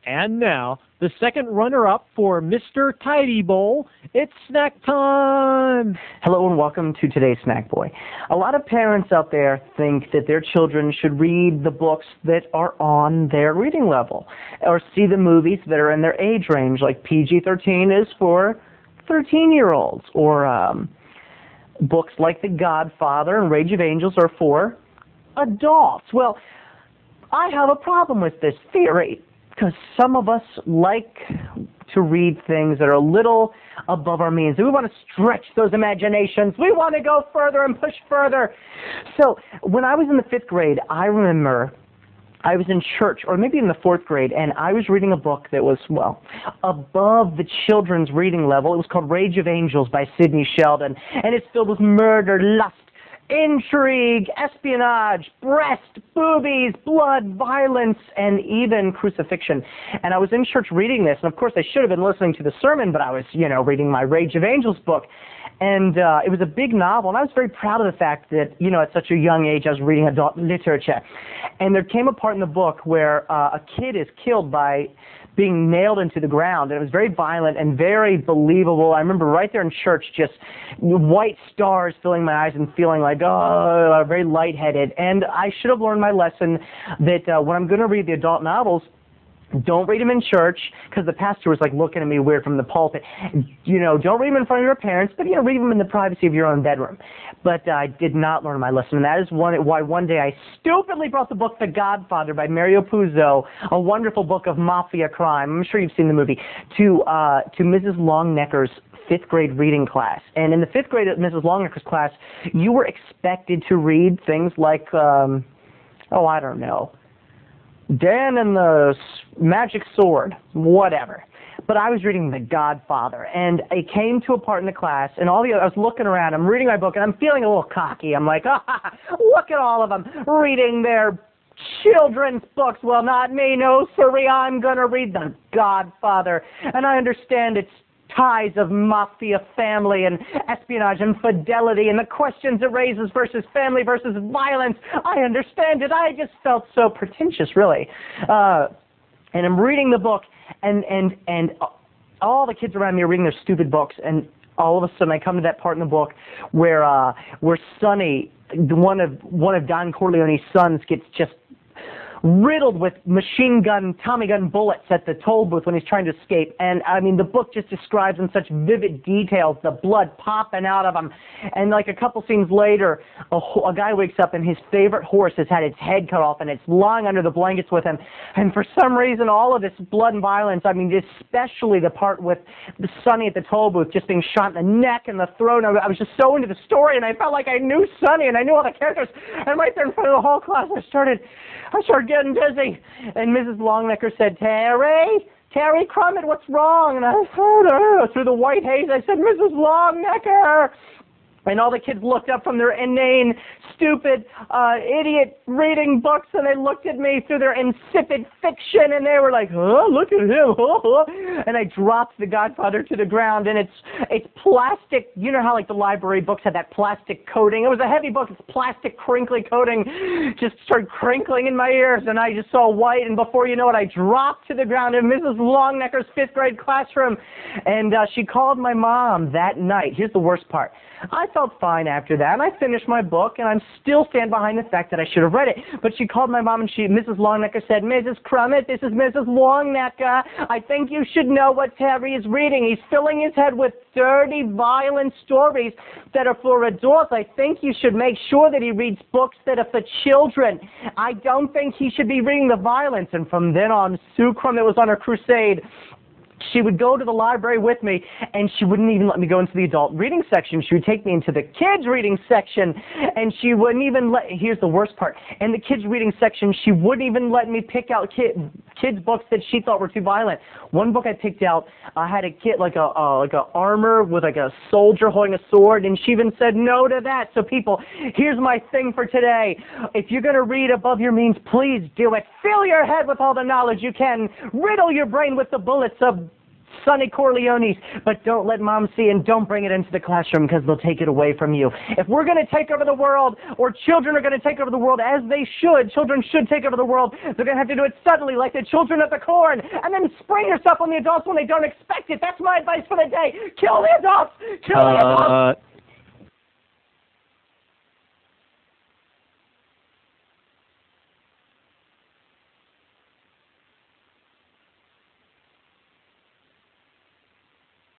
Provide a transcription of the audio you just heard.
And now, the second runner-up for Mr. Tidy Bowl, it's snack time! Hello and welcome to today's Snackboy. A lot of parents out there think that their children should read the books that are on their reading level, or see the movies that are in their age range, like PG-13 is for 13-year-olds, or books like The Godfather and Rage of Angels are for adults. Well, I have a problem with this theory, because some of us like to read things that are a little above our means. We want to stretch those imaginations. We want to go further and push further. So when I was in the 5th grade, I remember I was in church, or maybe in the 4th grade, and I was reading a book that was, well, above the children's reading level. It was called Rage of Angels by Sidney Sheldon, and it's filled with murder, lust, intrigue, espionage, breast, boobies, blood, violence, and even crucifixion. And I was in church reading this, and of course I should have been listening to the sermon, but I was, reading my Rage of Angels book. And it was a big novel, and I was very proud of the fact that, at such a young age I was reading adult literature. And there came a part in the book where a kid is killed by being nailed into the ground, and it was very violent and very believable. I remember right there in church just white stars filling my eyes and feeling like, oh, very lightheaded. And I should have learned my lesson that when I'm going to read the adult novels, don't read them in church, because the pastor was like looking at me weird from the pulpit. Don't read them in front of your parents, but read them in the privacy of your own bedroom. But I did not learn my lesson, and that is why one day I stupidly brought the book The Godfather by Mario Puzo, a wonderful book of mafia crime. I'm sure you've seen the movie, to Mrs. Longnecker's 5th grade reading class. And in the 5th grade at Mrs. Longnecker's class, you were expected to read things like, I don't know, Dan and the Magic Sword, whatever. But I was reading The Godfather, and it came to a part in the class, and I was looking around, I'm reading my book, and I'm feeling a little cocky. I'm like, look at all of them reading their children's books. Well, not me, no siree, I'm going to read The Godfather. And I understand its ties of mafia family and espionage and fidelity and the questions it raises versus family versus violence. I understand it. I just felt so pretentious, really. And I'm reading the book, and all the kids around me are reading their stupid books, and all of a sudden I come to that part in the book where Sonny, one of Don Corleone's sons, gets just riddled with machine gun, Tommy gun bullets at the toll booth when he's trying to escape. And, the book just describes in such vivid details the blood popping out of him. And, like, a couple scenes later, a guy wakes up and his favorite horse has had its head cut off and it's lying under the blankets with him. And for some reason, all of this blood and violence, especially the part with Sonny at the toll booth just being shot in the neck and the throat. I was just so into the story, and I felt like I knew Sonny and I knew all the characters. And right there in front of the whole class, I started getting dizzy. And Mrs. Longnecker said, Terry Crummett, what's wrong? And I heard through the white haze, I said, Mrs. Longnecker. And all the kids looked up from their inane, stupid, idiot reading books, and they looked at me through their insipid fiction, and they were like, oh, look at him. And I dropped The Godfather to the ground, and it's plastic. You know how, like, the library books had that plastic coating? It was a heavy book. It's plastic, crinkly coating just started crinkling in my ears, and I just saw white, and before you know it, I dropped to the ground in Mrs. Longnecker's 5th grade classroom. And she called my mom that night. Here's the worst part. I felt fine after that, and I finished my book, and I'm still stand behind the fact that I should have read it. But she called my mom, and Mrs. Longnecker said, Mrs. Crummett, this is Mrs. Longnecker. I think you should know what Terry is reading. He's filling his head with dirty, violent stories that are for adults. I think you should make sure that he reads books that are for children. I don't think he should be reading the violence. And from then on, Sue Crummett was on her crusade. She would go to the library with me, and she wouldn't even let me go into the adult reading section. She would take me into the kids reading section, and she wouldn't even here's the worst part. In the kids reading section, she wouldn't even let me pick out kids books that she thought were too violent. One book I picked out had a kid like a armor with like a soldier holding a sword, and she even said no to that. So people, here's my thing for today. If you're going to read above your means, please do it. Fill your head with all the knowledge you can. Riddle your brain with the bullets of Sonny Corleones, but don't let Mom see, and don't bring it into the classroom because they'll take it away from you. If we're going to take over the world, or children are going to take over the world, as they should, children should take over the world, they're going to have to do it suddenly, like the children of the corn, and then spring yourself on the adults when they don't expect it. That's my advice for the day. Kill the adults! Kill the adults!